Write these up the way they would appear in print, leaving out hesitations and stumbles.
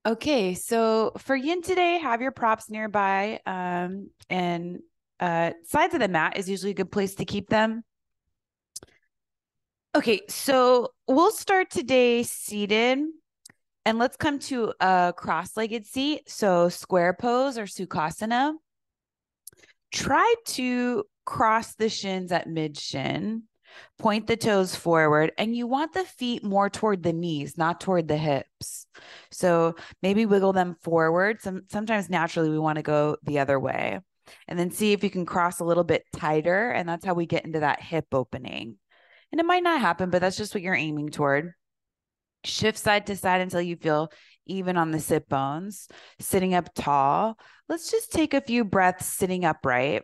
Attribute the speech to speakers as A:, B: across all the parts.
A: Okay, so for yin today, have your props nearby. And sides of the mat is usually a good place to keep them. Okay, so we'll start today seated and let's come to a cross-legged seat. So square pose or sukhasana. Try to cross the shins at mid shin, point the toes forward, and you want the feet more toward the knees, not toward the hips. So maybe wiggle them forward. Sometimes naturally we want to go the other way. And then see if you can cross a little bit tighter. And that's how we get into that hip opening. And it might not happen, but that's just what you're aiming toward. Shift side to side until you feel even on the sit bones. Sitting up tall. Let's just take a few breaths sitting upright.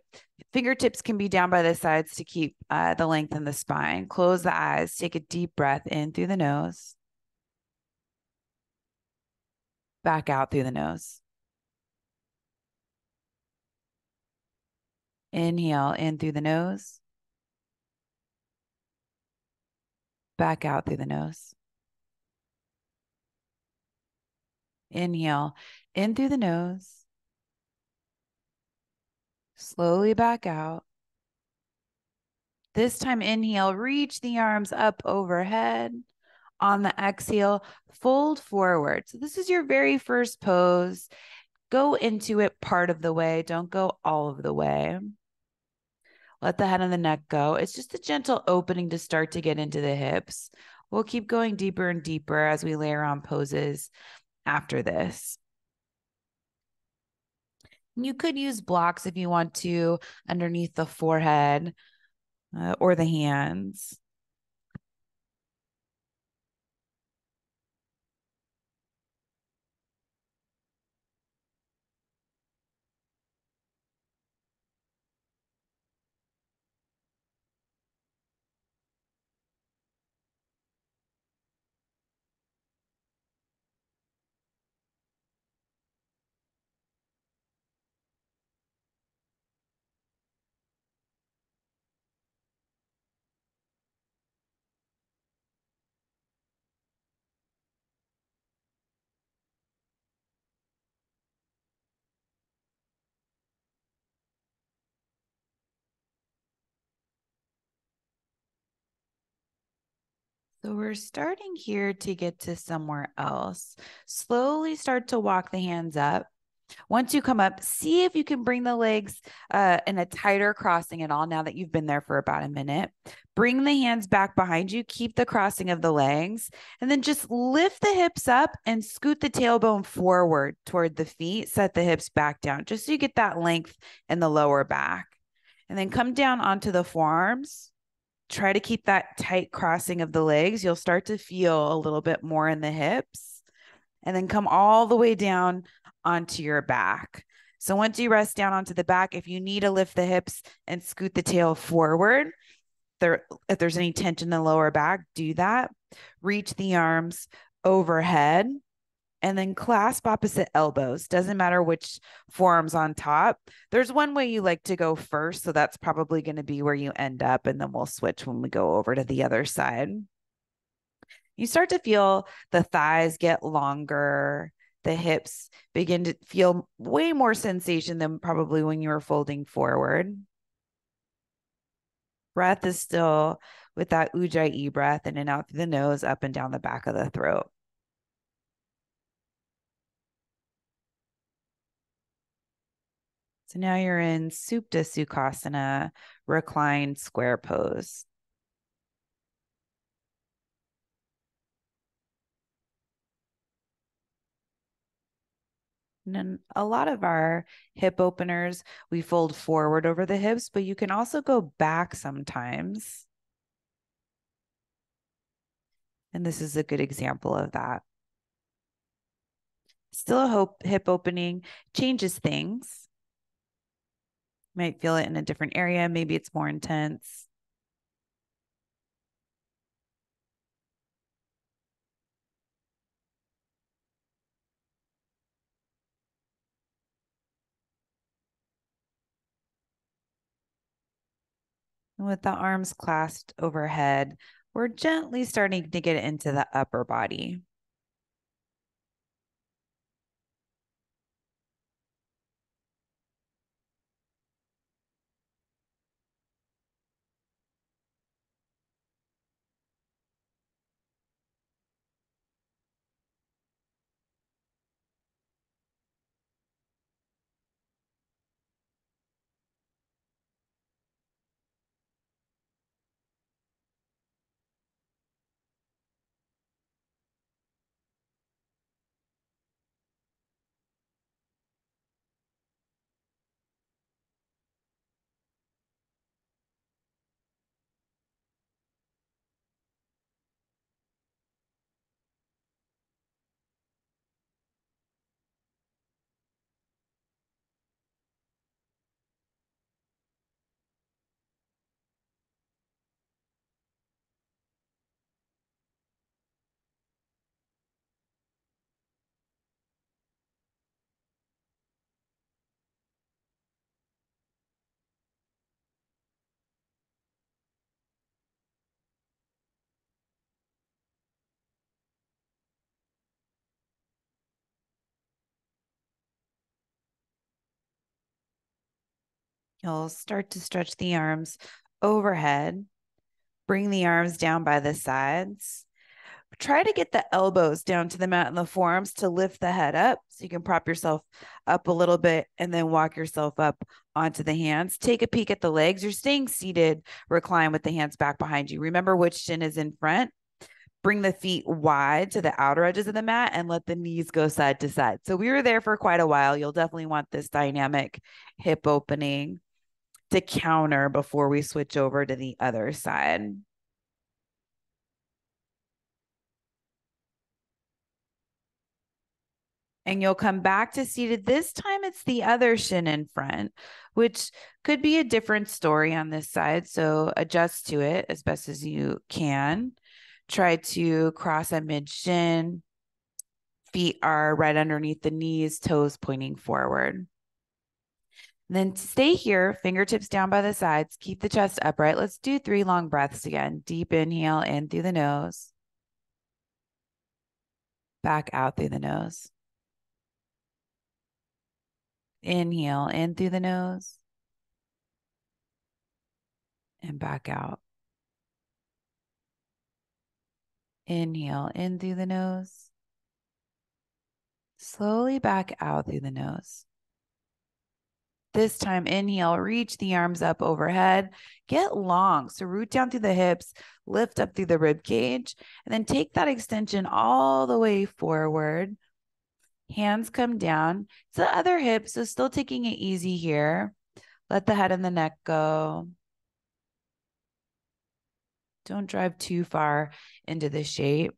A: Fingertips can be down by the sides to keep the length in the spine. Close the eyes. Take a deep breath in through the nose. Back out through the nose. Inhale in through the nose. Back out through the nose. Inhale in through the nose. Slowly back out. This time, inhale, reach the arms up overhead. On the exhale, fold forward. So this is your very first pose. Go into it part of the way. Don't go all of the way. Let the head and the neck go. It's just a gentle opening to start to get into the hips. We'll keep going deeper and deeper as we layer on poses after this. You could use blocks if you want to underneath the forehead or the hands. So we're starting here to get to somewhere else. Slowly start to walk the hands up. Once you come up, see if you can bring the legs in a tighter crossing at all now that you've been there for about a minute. Bring the hands back behind you. Keep the crossing of the legs. And then just lift the hips up and scoot the tailbone forward toward the feet. Set the hips back down just so you get that length in the lower back. And then come down onto the forearms. Try to keep that tight crossing of the legs. You'll start to feel a little bit more in the hips and then come all the way down onto your back. So once you rest down onto the back, if you need to lift the hips and scoot the tail forward, if there's any tension in the lower back, do that. Reach the arms overhead and then clasp opposite elbows. Doesn't matter which forearm's on top. There's one way you like to go first. So that's probably going to be where you end up. And then we'll switch when we go over to the other side. You start to feel the thighs get longer. The hips begin to feel way more sensation than probably when you were folding forward. Breath is still with that ujjayi breath in and out through the nose, up and down the back of the throat. So now you're in Supta Sukhasana, reclined square pose. And then a lot of our hip openers, we fold forward over the hips, but you can also go back sometimes. And this is a good example of that. Still a hip opening, changes things. Might feel it in a different area. Maybe it's more intense. And with the arms clasped overhead, we're gently starting to get into the upper body. You'll start to stretch the arms overhead. Bring the arms down by the sides. Try to get the elbows down to the mat and the forearms to lift the head up so you can prop yourself up a little bit and then walk yourself up onto the hands. Take a peek at the legs. You're staying seated, recline with the hands back behind you. Remember which shin is in front. Bring the feet wide to the outer edges of the mat and let the knees go side to side. So we were there for quite a while. You'll definitely want this dynamic hip opening to counter before we switch over to the other side. And you'll come back to seated. This time it's the other shin in front, which could be a different story on this side. So adjust to it as best as you can. Try to cross at mid shin. Feet are right underneath the knees, toes pointing forward. And then stay here, fingertips down by the sides. Keep the chest upright. Let's do 3 long breaths again. Deep inhale in through the nose, back out through the nose. Inhale in through the nose and back out. Inhale in through the nose. Slowly back out through the nose. This time, inhale, reach the arms up overhead. Get long. So root down through the hips, lift up through the rib cage, and then take that extension all the way forward. Hands come down to the other hip. So still taking it easy here. Let the head and the neck go. Don't drive too far into the shape.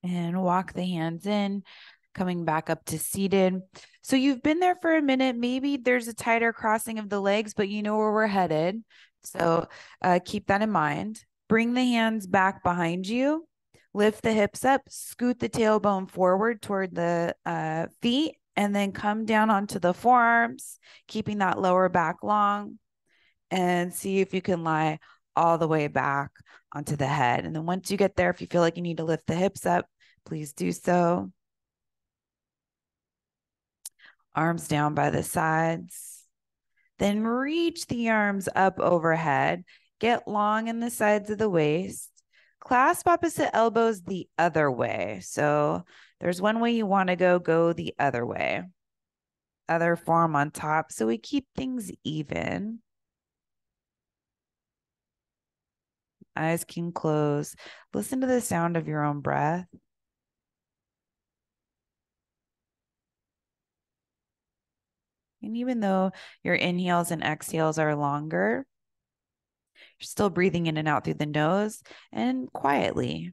A: And walk the hands in, coming back up to seated. So you've been there for a minute. Maybe there's a tighter crossing of the legs, but you know where we're headed. So keep that in mind. Bring the hands back behind you. Lift the hips up, scoot the tailbone forward toward the feet, and then come down onto the forearms, keeping that lower back long, and see if you can lie all the way back onto the head. And then once you get there, if you feel like you need to lift the hips up, please do so. Arms down by the sides. Then reach the arms up overhead. Get long in the sides of the waist. Clasp opposite elbows the other way. So there's one way you want to go the other way. Other forearm on top. So we keep things even. Eyes can close. Listen to the sound of your own breath. And even though your inhales and exhales are longer, you're still breathing in and out through the nose and quietly.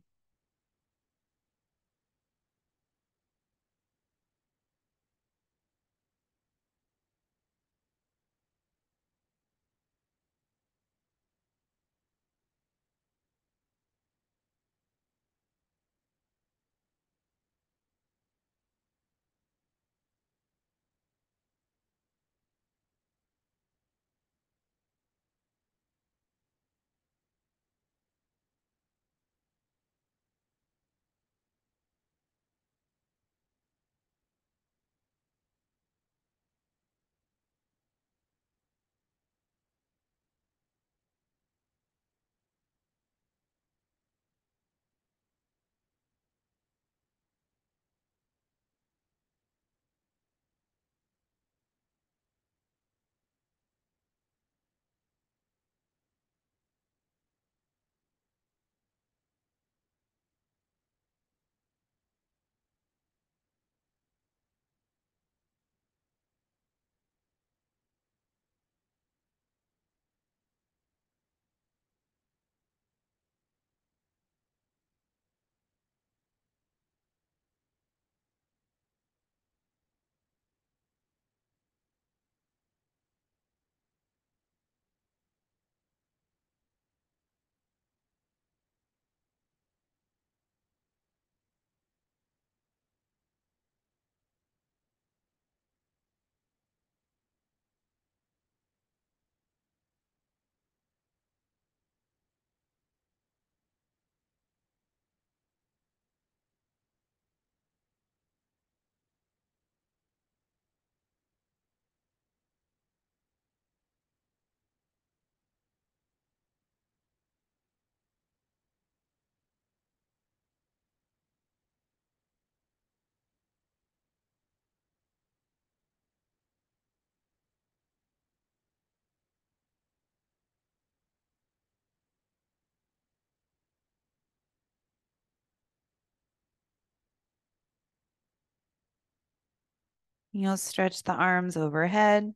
A: You'll stretch the arms overhead.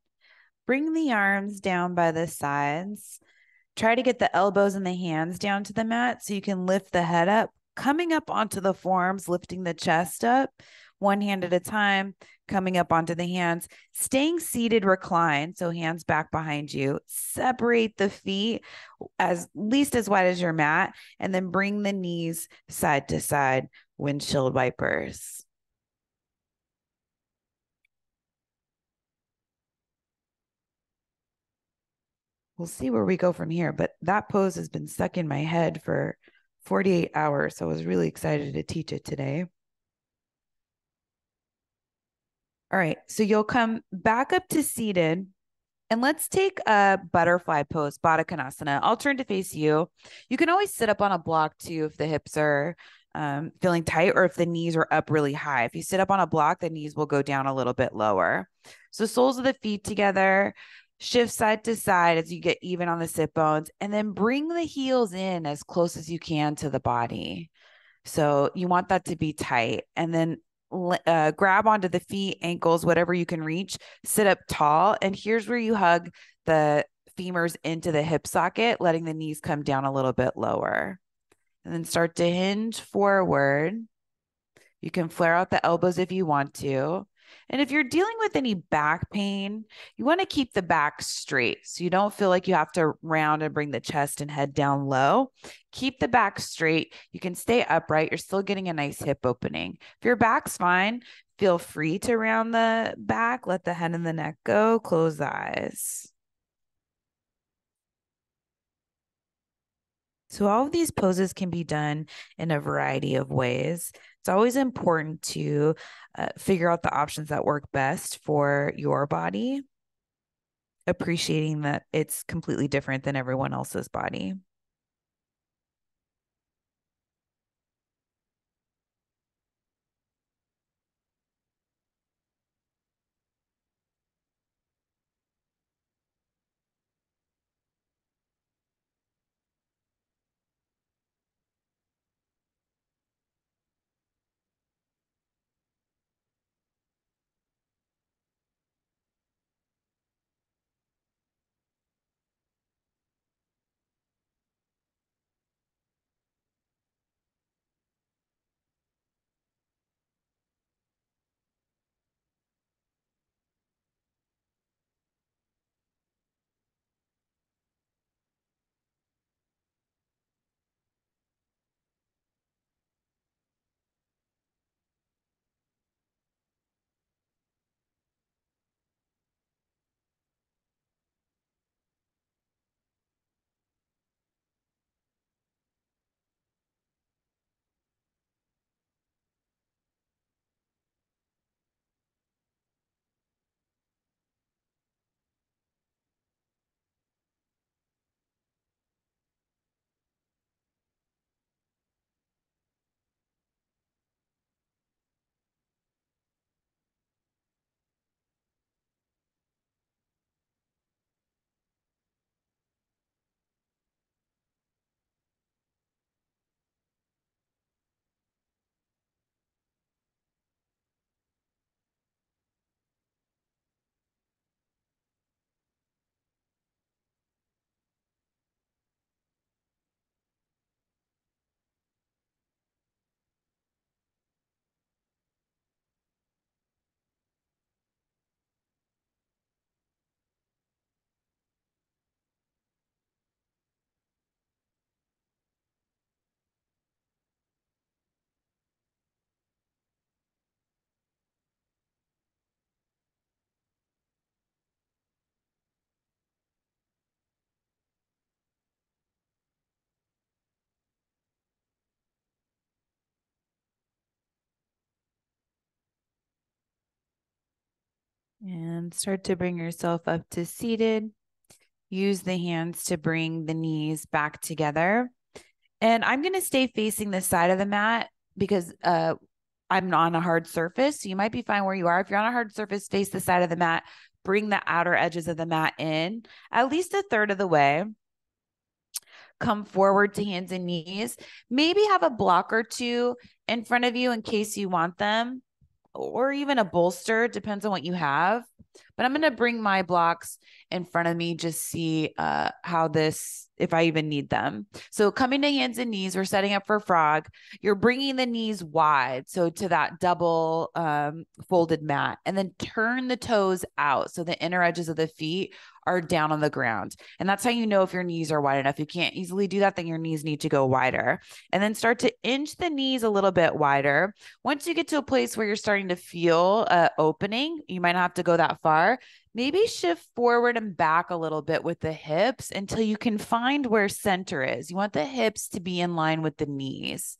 A: Bring the arms down by the sides. Try to get the elbows and the hands down to the mat so you can lift the head up, coming up onto the forearms, lifting the chest up, one hand at a time, coming up onto the hands, staying seated, recline. So hands back behind you. Separate the feet as least as wide as your mat, and then bring the knees side to side, windshield wipers. We'll see where we go from here. But that pose has been stuck in my head for 48 hours. So I was really excited to teach it today. All right. So you'll come back up to seated. And let's take a butterfly pose, Baddha Konasana. I'll turn to face you. You can always sit up on a block too if the hips are feeling tight or if the knees are up really high. If you sit up on a block, the knees will go down a little bit lower. So soles of the feet together, shift side to side as you get even on the sit bones, and then bring the heels in as close as you can to the body. So you want that to be tight. And then grab onto the feet, ankles, whatever you can reach, sit up tall. And here's where you hug the femurs into the hip socket, letting the knees come down a little bit lower. And then start to hinge forward. You can flare out the elbows if you want to. And if you're dealing with any back pain, you want to keep the back straight so you don't feel like you have to round and bring the chest and head down low. Keep the back straight. You can stay upright. You're still getting a nice hip opening. If your back's fine, feel free to round the back. Let the head and the neck go. Close the eyes. So all of these poses can be done in a variety of ways. It's always important to figure out the options that work best for your body, appreciating that it's completely different than everyone else's body. And start to bring yourself up to seated. Use the hands to bring the knees back together. And I'm going to stay facing the side of the mat because I'm on a hard surface. So you might be fine where you are. If you're on a hard surface, face the side of the mat. Bring the outer edges of the mat in at least a third of the way. Come forward to hands and knees. Maybe have a block or two in front of you in case you want them. or even a bolster, depends on what you have. But I'm going to bring my blocks in front of me, just see how this, if I even need them. So coming to hands and knees, we're setting up for frog. You're bringing the knees wide, so to that double folded mat, and then turn the toes out so the inner edges of the feet are down on the ground. And that's how you know if your knees are wide enough. If you can't easily do that, then your knees need to go wider. And then start to inch the knees a little bit wider. Once you get to a place where you're starting to feel opening, you might not have to go that far. Maybe shift forward and back a little bit with the hips until you can find where center is. You want the hips to be in line with the knees.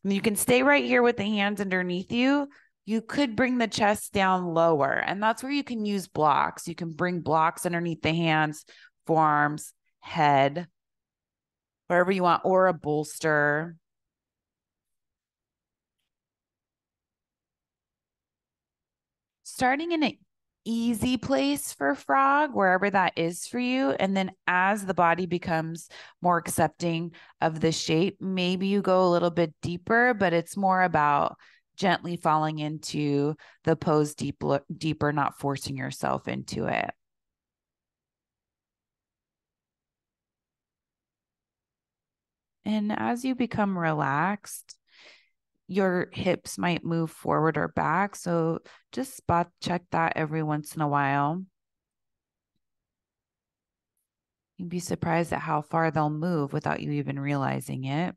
A: And you can stay right here with the hands underneath you. You could bring the chest down lower, and that's where you can use blocks. You can bring blocks underneath the hands, forearms, head, wherever you want, or a bolster. Starting in an easy place for frog, wherever that is for you. And then as the body becomes more accepting of the shape, maybe you go a little bit deeper, but it's more about gently falling into the pose deeper, not forcing yourself into it. And as you become relaxed, your hips might move forward or back. So just spot check that every once in a while. You'd be surprised at how far they'll move without you even realizing it.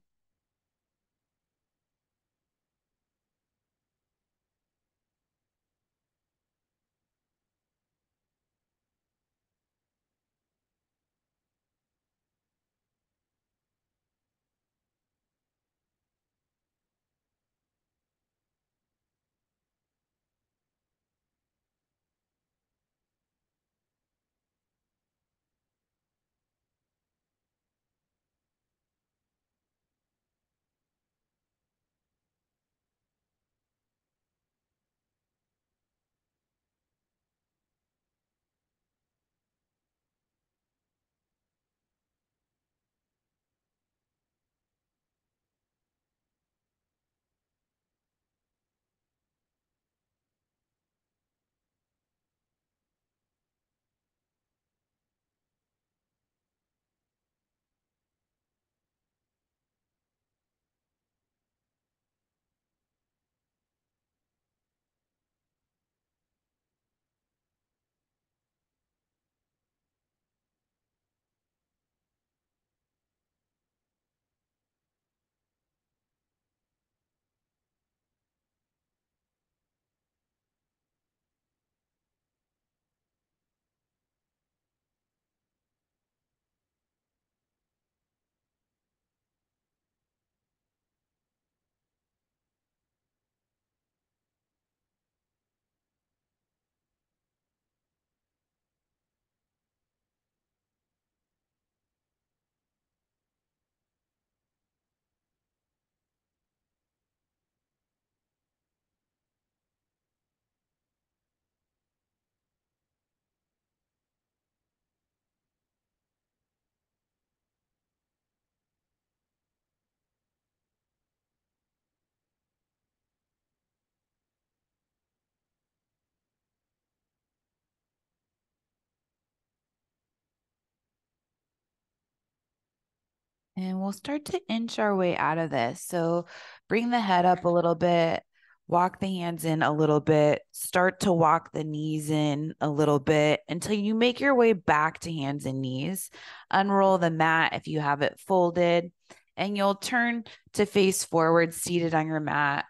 A: And we'll start to inch our way out of this. So bring the head up a little bit, walk the hands in a little bit, start to walk the knees in a little bit until you make your way back to hands and knees. Unroll the mat if you have it folded, and you'll turn to face forward, seated on your mat.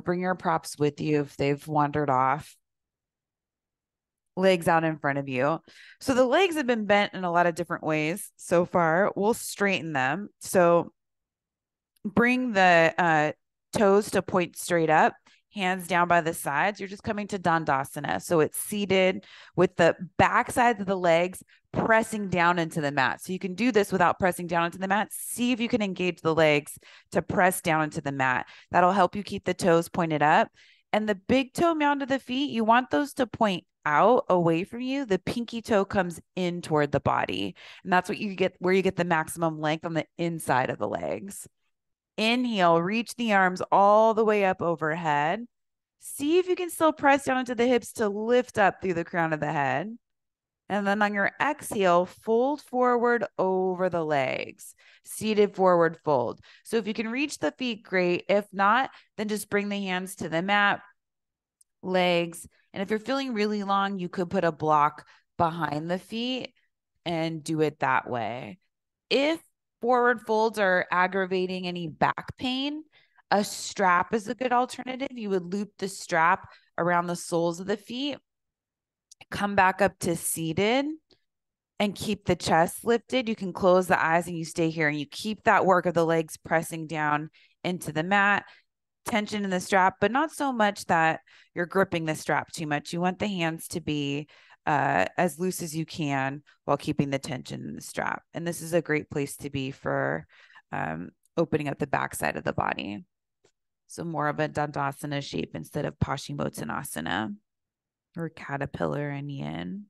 A: Bring your props with you if they've wandered off. Legs out in front of you. So the legs have been bent in a lot of different ways so far. We'll straighten them. So bring the toes to point straight up, hands down by the sides. You're just coming to Dandasana. So it's seated with the back sides of the legs pressing down into the mat. So you can do this without pressing down into the mat. See if you can engage the legs to press down into the mat. That'll help you keep the toes pointed up. And the big toe mound of the feet, you want those to point out away from you. The pinky toe comes in toward the body. And that's what you get, where you get the maximum length on the inside of the legs. Inhale, reach the arms all the way up overhead. See if you can still press down into the hips to lift up through the crown of the head. And then on your exhale, fold forward over the legs, seated forward fold. So if you can reach the feet, great. If not, then just bring the hands to the mat, legs. And if you're feeling really long, you could put a block behind the feet and do it that way. If forward folds are aggravating any back pain, a strap is a good alternative. You would loop the strap around the soles of the feet, come back up to seated, and keep the chest lifted. You can close the eyes and you stay here and you keep that work of the legs pressing down into the mat, tension in the strap, but not so much that you're gripping the strap too much. You want the hands to be as loose as you can while keeping the tension in the strap. And this is a great place to be for opening up the backside of the body. So more of a Dandasana shape instead of Paschimottanasana or caterpillar and yin.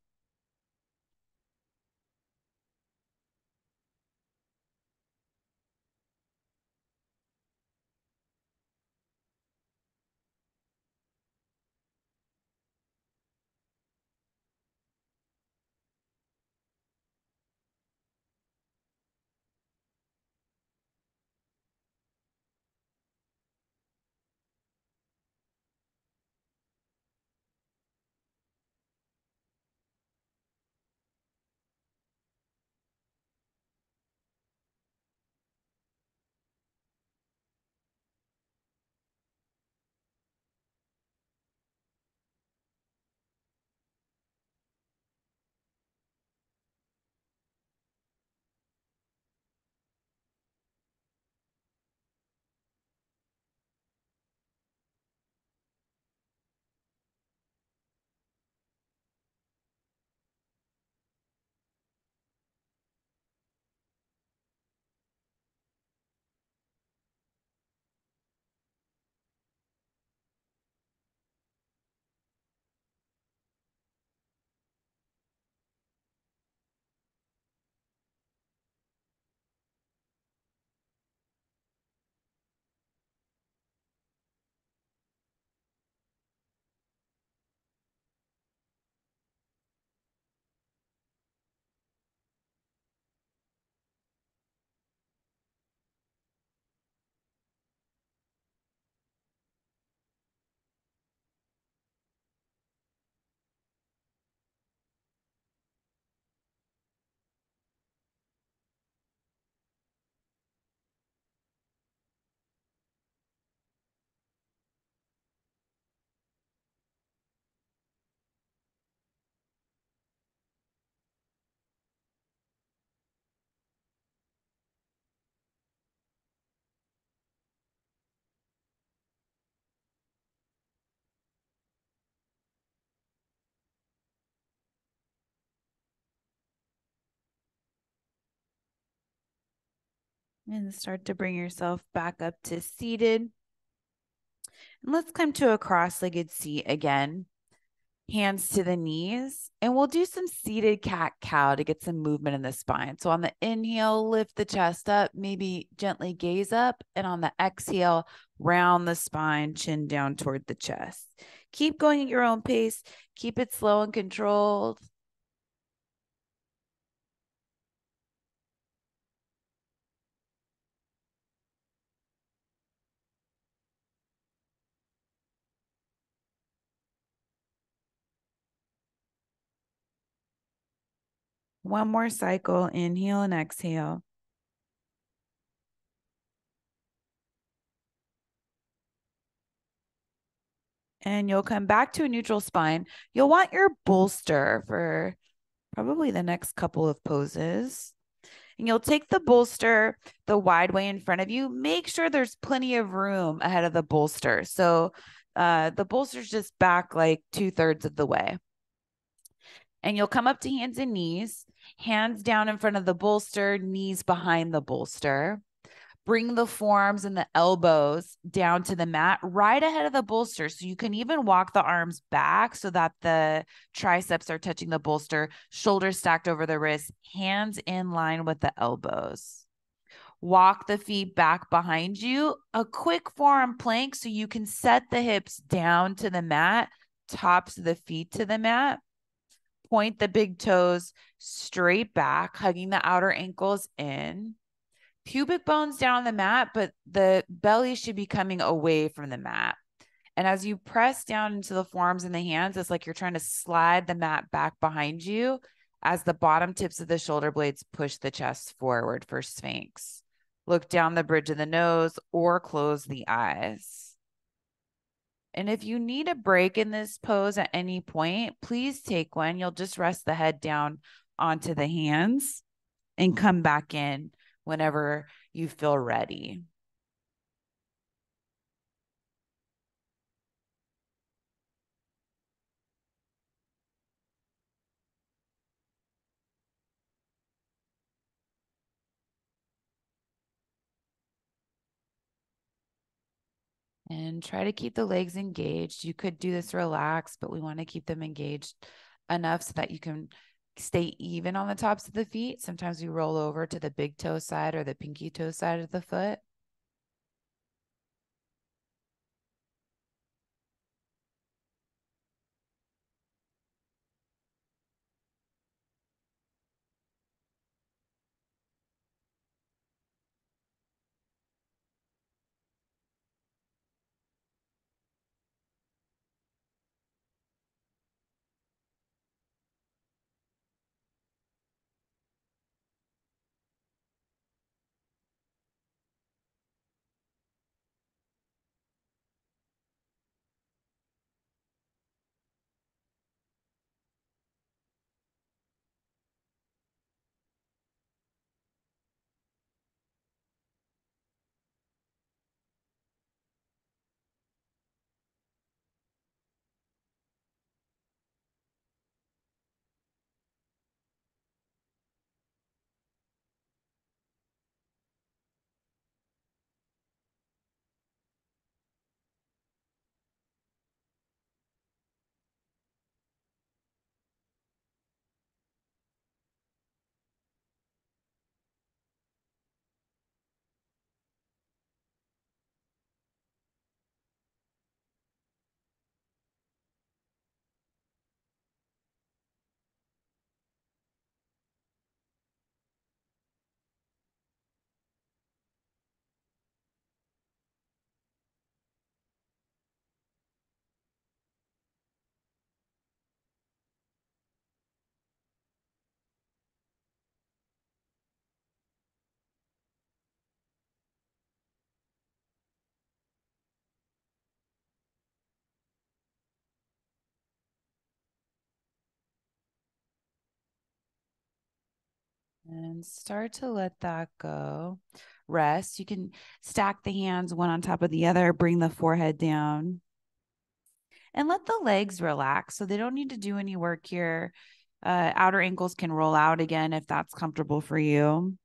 A: And start to bring yourself back up to seated. And let's come to a cross-legged seat again. Hands to the knees. And we'll do some seated cat-cow to get some movement in the spine. So on the inhale, lift the chest up, maybe gently gaze up. And on the exhale, round the spine, chin down toward the chest. Keep going at your own pace. Keep it slow and controlled. One more cycle, inhale and exhale. And you'll come back to a neutral spine. You'll want your bolster for probably the next couple of poses. And you'll take the bolster the wide way in front of you. Make sure there's plenty of room ahead of the bolster. So the bolster's just back like 2/3 of the way. And you'll come up to hands and knees, hands down in front of the bolster, knees behind the bolster. Bring the forearms and the elbows down to the mat right ahead of the bolster. So you can even walk the arms back so that the triceps are touching the bolster, shoulders stacked over the wrists, hands in line with the elbows. Walk the feet back behind you, a quick forearm plank so you can set the hips down to the mat, tops of the feet to the mat. Point the big toes straight back, hugging the outer ankles in. Pubic bones down on the mat, but the belly should be coming away from the mat. And as you press down into the forearms and the hands, it's like you're trying to slide the mat back behind you as the bottom tips of the shoulder blades push the chest forward for Sphinx. Look down the bridge of the nose or close the eyes. And if you need a break in this pose at any point, please take one. You'll just rest the head down onto the hands and come back in whenever you feel ready. And try to keep the legs engaged. You could do this relaxed, but we want to keep them engaged enough so that you can stay even on the tops of the feet. Sometimes we roll over to the big toe side or the pinky toe side of the foot. And start to let that go. Rest. You can stack the hands one on top of the other, bring the forehead down, and let the legs relax. So they don't need to do any work here. Outer ankles can roll out again if that's comfortable for you.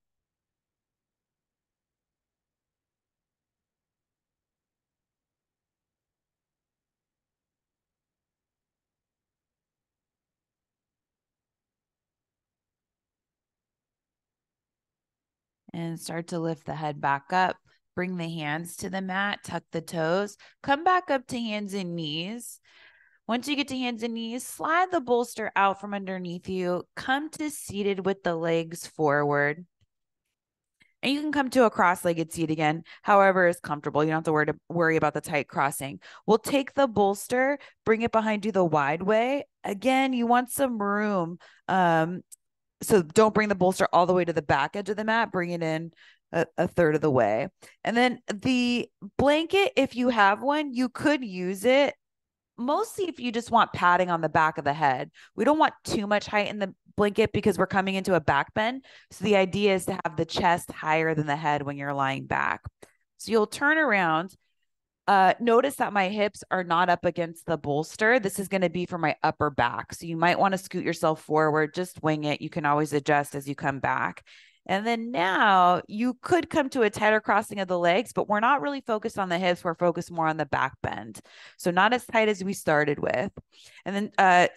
A: And start to lift the head back up. Bring the hands to the mat, tuck the toes, come back up to hands and knees. Once you get to hands and knees, slide the bolster out from underneath you. Come to seated with the legs forward. And you can come to a cross-legged seat again, however is comfortable. You don't have to worry about the tight crossing. We'll take the bolster, bring it behind you the wide way. Again, you want some room. So don't bring the bolster all the way to the back edge of the mat. Bring it in a third of the way. And then the blanket, if you have one, you could use it mostly if you just want padding on the back of the head. We don't want too much height in the blanket because we're coming into a back bend. So the idea is to have the chest higher than the head when you're lying back. So you'll turn around. Notice that my hips are not up against the bolster. This is going to be for my upper back. So you might want to scoot yourself forward, just wing it. You can always adjust as you come back. And then now you could come to a tighter crossing of the legs, but we're not really focused on the hips. We're focused more on the back bend. So not as tight as we started with. And then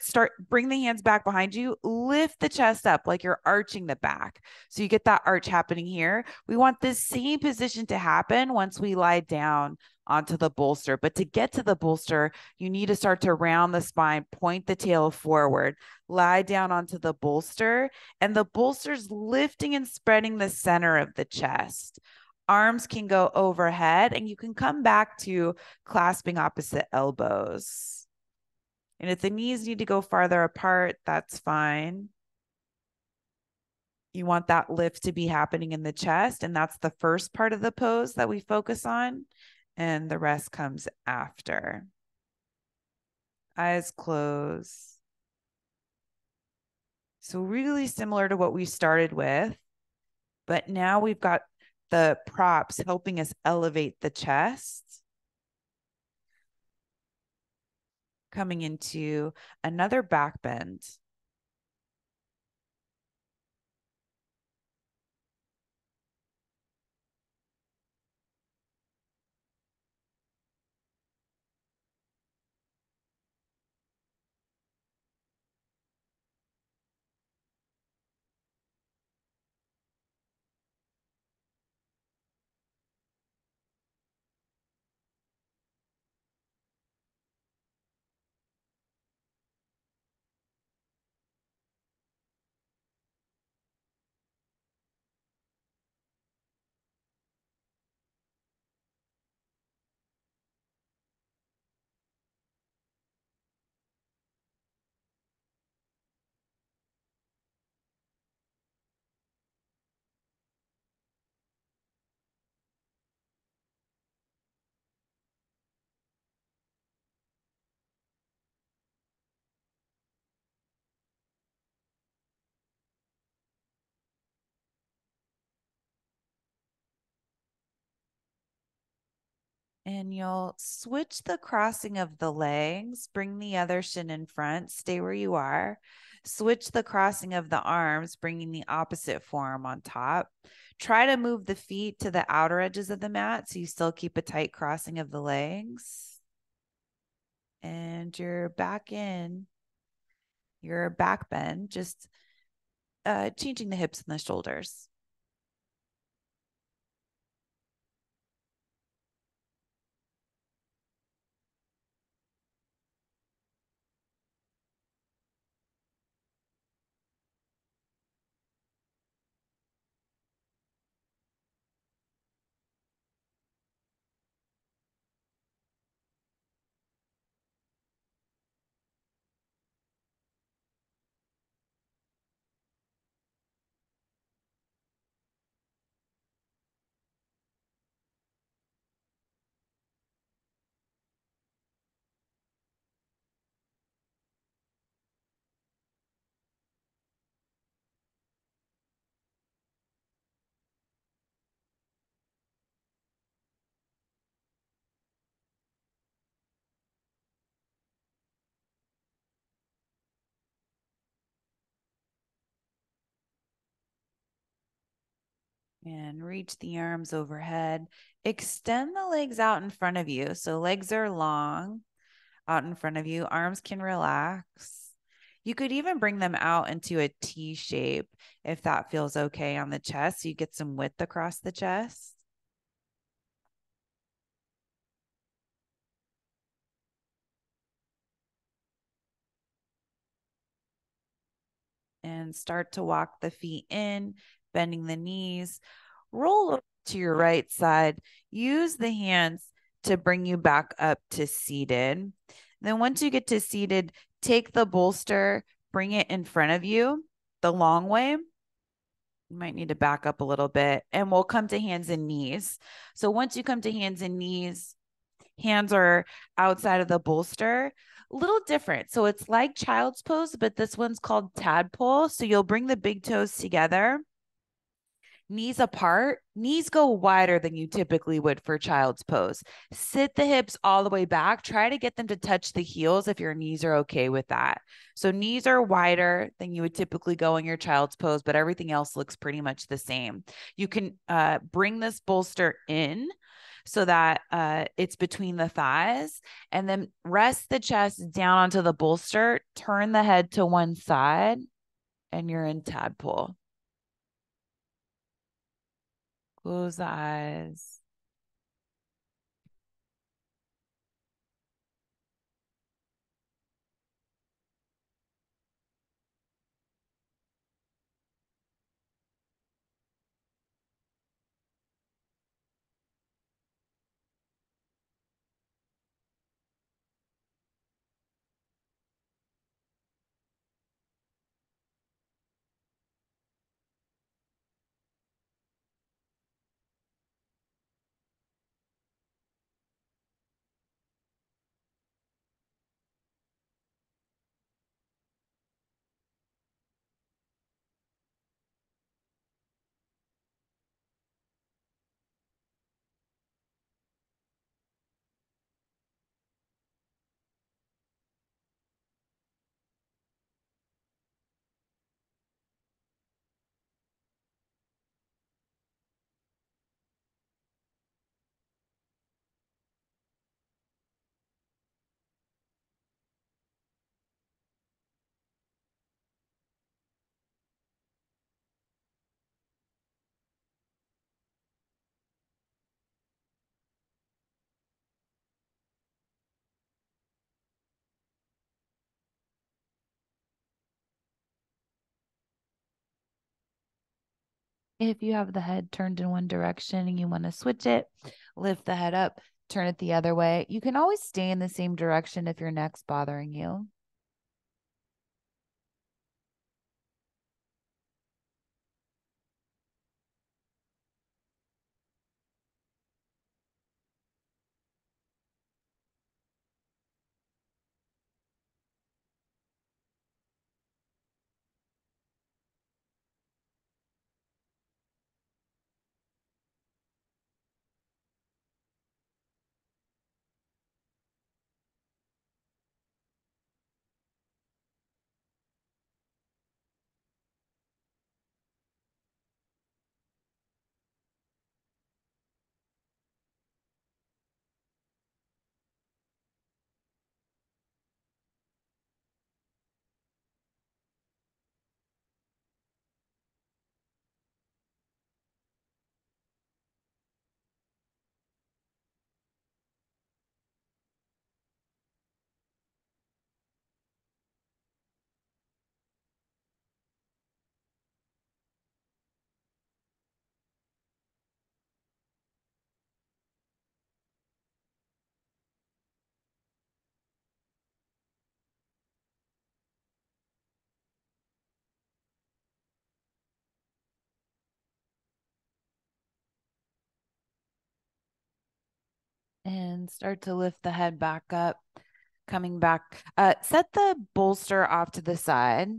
A: bring the hands back behind you, lift the chest up like you're arching the back. So you get that arch happening here. We want this same position to happen once we lie down onto the bolster. But to get to the bolster, you need to start to round the spine, point the tail forward, lie down onto the bolster, and the bolster's lifting and spreading the center of the chest. Arms can go overhead, and you can come back to clasping opposite elbows. And if the knees need to go farther apart, that's fine. You want that lift to be happening in the chest, and that's the first part of the pose that we focus on, and the rest comes after. Eyes closed. So really similar to what we started with, but now we've got the props helping us elevate the chest. Coming into another back bend. And you'll switch the crossing of the legs, bring the other shin in front, stay where you are. Switch the crossing of the arms, bringing the opposite forearm on top. Try to move the feet to the outer edges of the mat so you still keep a tight crossing of the legs. And you're back in your back bend, just changing the hips and the shoulders. And reach the arms overhead. Extend the legs out in front of you. So legs are long out in front of you. Arms can relax. You could even bring them out into a T shape if that feels okay on the chest. So you get some width across the chest. And start to walk the feet in, bending the knees. Roll over to your right side. Use the hands to bring you back up to seated. Then once you get to seated, take the bolster, bring it in front of you the long way. You might need to back up a little bit, and we'll come to hands and knees. So once you come to hands and knees, hands are outside of the bolster. A little different. So it's like child's pose, but this one's called tadpole. So you'll bring the big toes together. Knees apart, knees go wider than you typically would for child's pose. Sit the hips all the way back. Try to get them to touch the heels if your knees are okay with that. So knees are wider than you would typically go in your child's pose, but everything else looks pretty much the same. You can bring this bolster in so that it's between the thighs, and then rest the chest down onto the bolster, turn the head to one side, and you're in tadpole. Close the eyes. If you have the head turned in one direction and you want to switch it, lift the head up, turn it the other way. You can always stay in the same direction if your neck's bothering you. And start to lift the head back up, coming back. Set the bolster off to the side.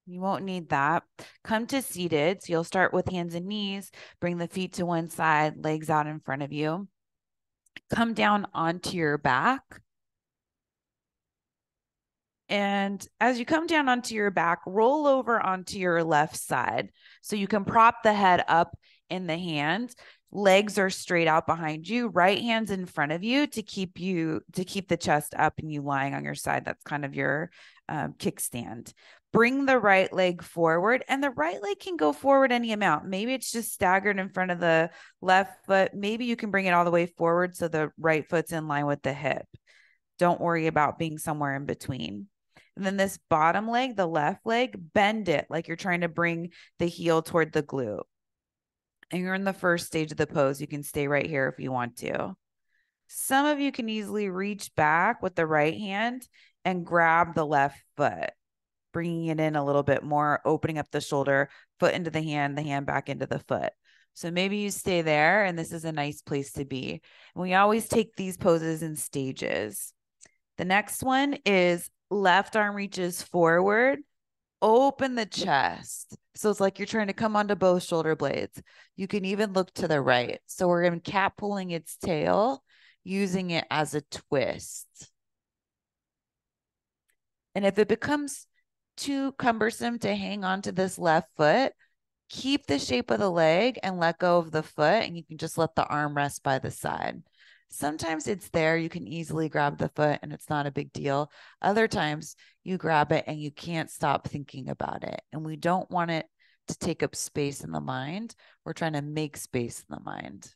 A: You won't need that. Come to seated. So you'll start with hands and knees, bring the feet to one side, legs out in front of you. Come down onto your back. And as you come down onto your back, roll over onto your left side. So you can prop the head up in the hands. Legs are straight out behind you, right hand's in front of you to keep the chest up and you lying on your side. That's kind of your kickstand. Bring the right leg forward, and the right leg can go forward any amount. Maybe it's just staggered in front of the left foot. Maybe you can bring it all the way forward so the right foot's in line with the hip. Don't worry about being somewhere in between. And then this bottom leg, the left leg, bend it like you're trying to bring the heel toward the glute. And you're in the first stage of the pose. You can stay right here if you want to. Some of you can easily reach back with the right hand and grab the left foot, bringing it in a little bit more, opening up the shoulder, foot into the hand back into the foot. So maybe you stay there, and this is a nice place to be. And we always take these poses in stages. The next one is left arm reaches forward, Open the chest. So it's like you're trying to come onto both shoulder blades. You can even look to the right. So we're in cat pulling its tail, using it as a twist. And if it becomes too cumbersome to hang on to this left foot, keep the shape of the leg and let go of the foot, and you can just let the arm rest by the side. Sometimes it's there, you can easily grab the foot and it's not a big deal. Other times you grab it and you can't stop thinking about it. And we don't want it to take up space in the mind. We're trying to make space in the mind.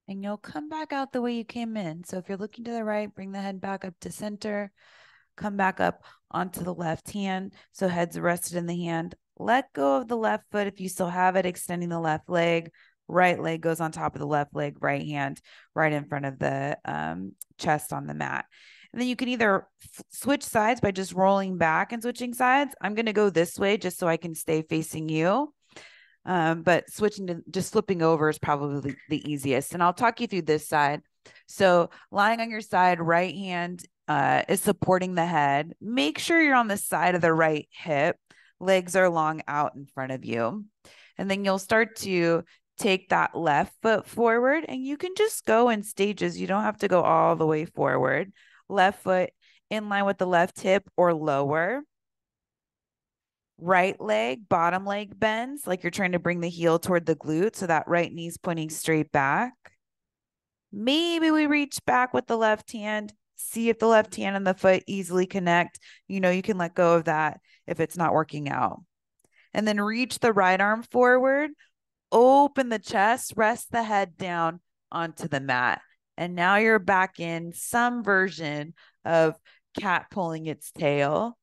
A: And you'll come back out the way you came in. So if you're looking to the right, bring the head back up to center, come back up onto the left hand. So head's rested in the hand. Let go of the left foot if you still have it, extending the left leg. Right leg goes on top of the left leg, right hand right in front of the chest on the mat. And then you can either switch sides by just rolling back and switching sides. I'm going to go this way just so I can stay facing you. But switching to just flipping over is probably the easiest. And I'll talk you through this side. So lying on your side, right hand is supporting the head. Make sure you're on the side of the right hip. Legs are long out in front of you. And then you'll start to take that left foot forward, and you can just go in stages. You don't have to go all the way forward. Left foot in line with the left hip or lower. Right leg, bottom leg bends, like you're trying to bring the heel toward the glute. So that right knee's pointing straight back. Maybe we reach back with the left hand, see if the left hand and the foot easily connect. You can let go of that if it's not working out. And then reach the right arm forward, open the chest, rest the head down onto the mat. And now you're back in some version of cat pulling its tail.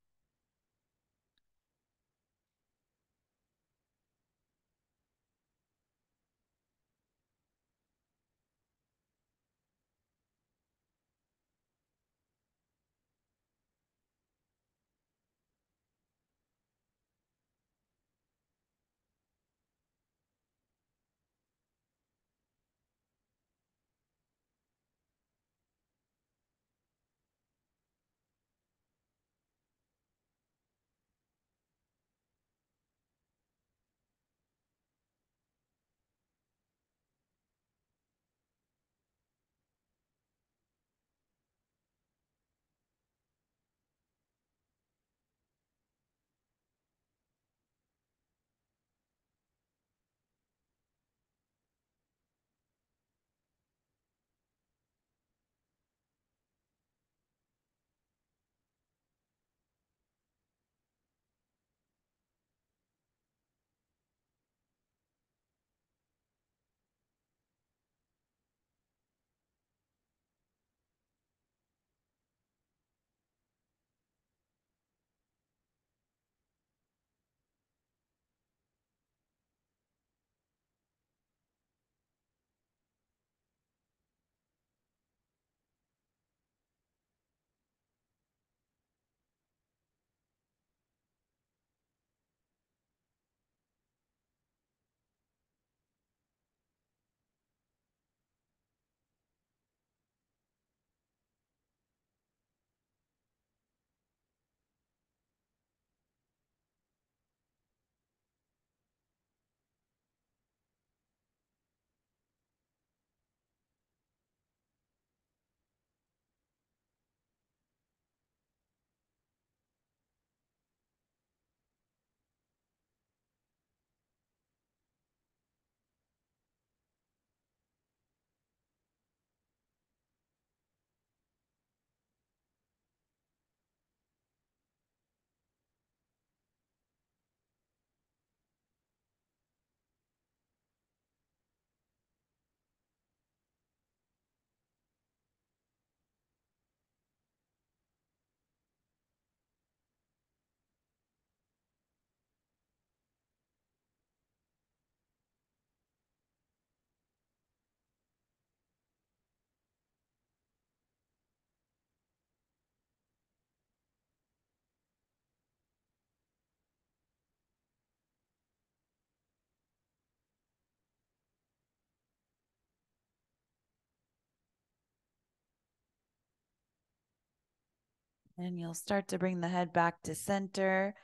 A: And you'll start to bring the head back to center.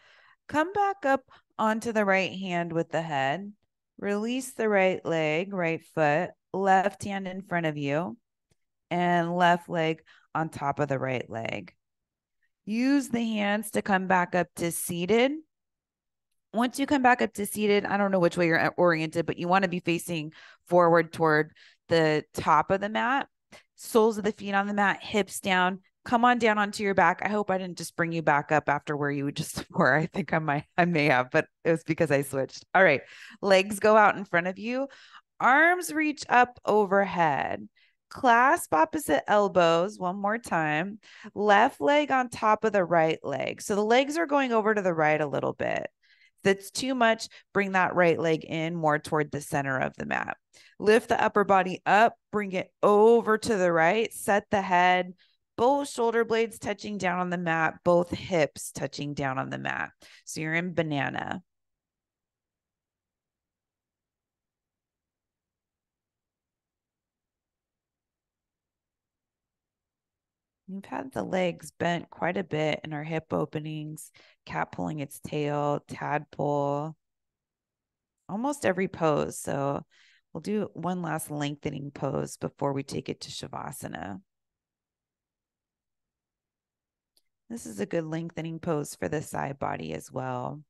A: Come back up onto the right hand with the head. Release the right leg, right foot, left hand in front of you, and left leg on top of the right leg. Use the hands to come back up to seated. Once you come back up to seated, I don't know which way you're oriented, but you want to be facing forward toward the top of the mat, soles of the feet on the mat, hips down. Come on down onto your back. I hope I didn't just bring you back up after where you just were. I think I may have, but it was because I switched. All right. Legs go out in front of you. Arms reach up overhead. Clasp opposite elbows one more time. Left leg on top of the right leg. So the legs are going over to the right a little bit. If that's too much, bring that right leg in more toward the center of the mat. Lift the upper body up, bring it over to the right, set the head, both shoulder blades touching down on the mat, both hips touching down on the mat. So you're in banana. We've had the legs bent quite a bit in our hip openings, cat pulling its tail, tadpole, almost every pose. So we'll do one last lengthening pose before we take it to Shavasana. This is a good lengthening pose for the side body as well.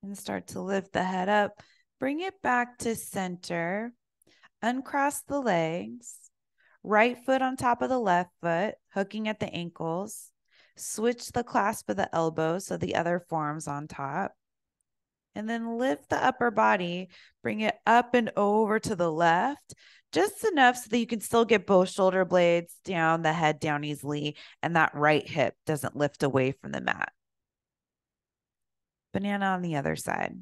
A: And start to lift the head up. Bring it back to center. Uncross the legs. Right foot on top of the left foot, hooking at the ankles. Switch the clasp of the elbows so the other forearm's on top. And then lift the upper body, bring it up and over to the left, just enough so that you can still get both shoulder blades down, the head down easily, and that right hip doesn't lift away from the mat. Banana on the other side.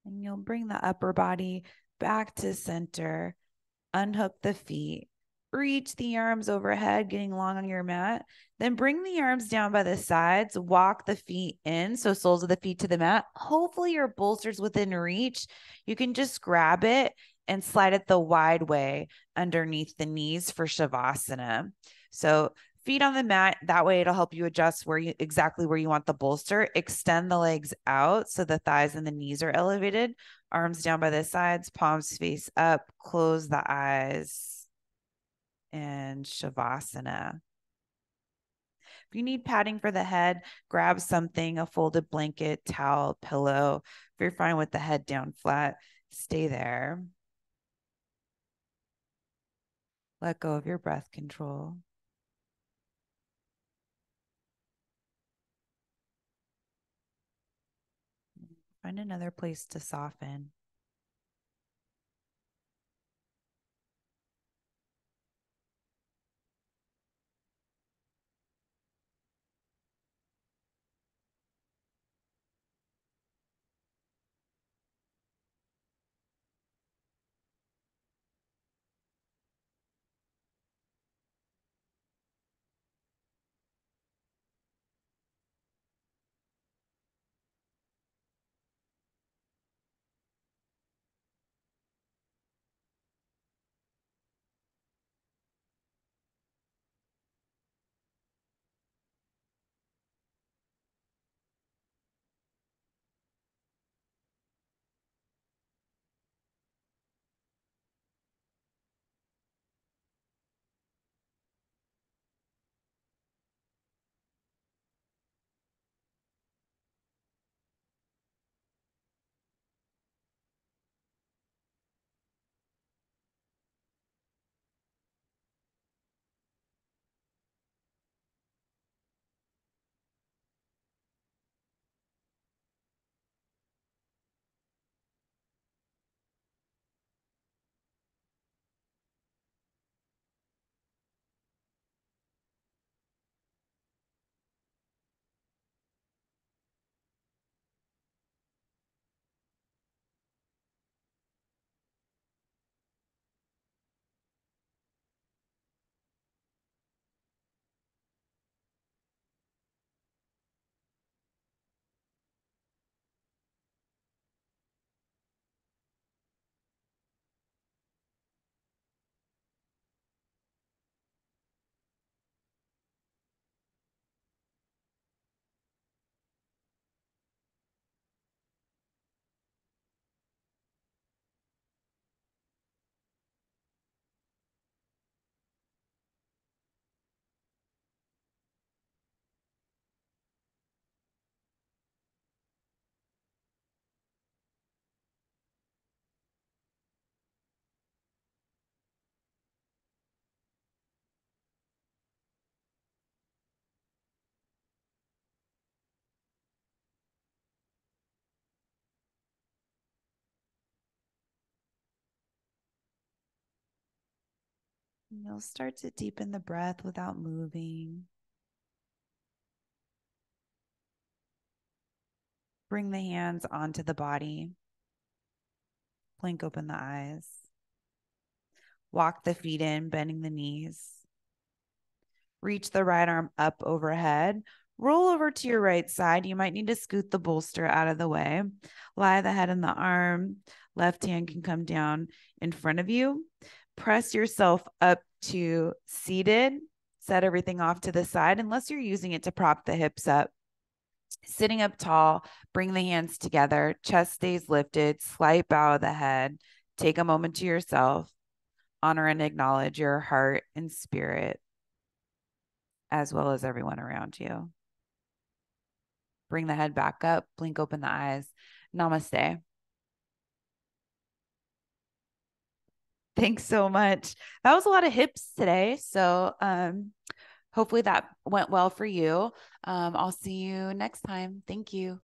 A: And you'll bring the upper body back to center, unhook the feet, reach the arms overhead, getting long on your mat. Then bring the arms down by the sides, walk the feet in, so soles of the feet to the mat. Hopefully, your bolster's within reach. You can just grab it and slide it the wide way underneath the knees for Shavasana. So, feet on the mat, that way it'll help you adjust exactly where you want the bolster. Extend the legs out so the thighs and the knees are elevated. Arms down by the sides, palms face up, close the eyes, and Shavasana. If you need padding for the head, grab something, a folded blanket, towel, pillow. If you're fine with the head down flat, stay there. Let go of your breath control. Find another place to soften. And you'll start to deepen the breath without moving. Bring the hands onto the body. Blink open the eyes. Walk the feet in, bending the knees. Reach the right arm up overhead. Roll over to your right side. You might need to scoot the bolster out of the way. Lie the head in the arm. Left hand can come down in front of you. Press yourself up to seated. Set everything off to the side unless you're using it to prop the hips up. Sitting up tall, bring the hands together. Chest stays lifted. Slight bow of the head. Take a moment to yourself. Honor and acknowledge your heart and spirit, as well as everyone around you. Bring the head back up, blink open the eyes. Namaste. Thanks so much. That was a lot of hips today. So hopefully that went well for you. I'll see you next time. Thank you.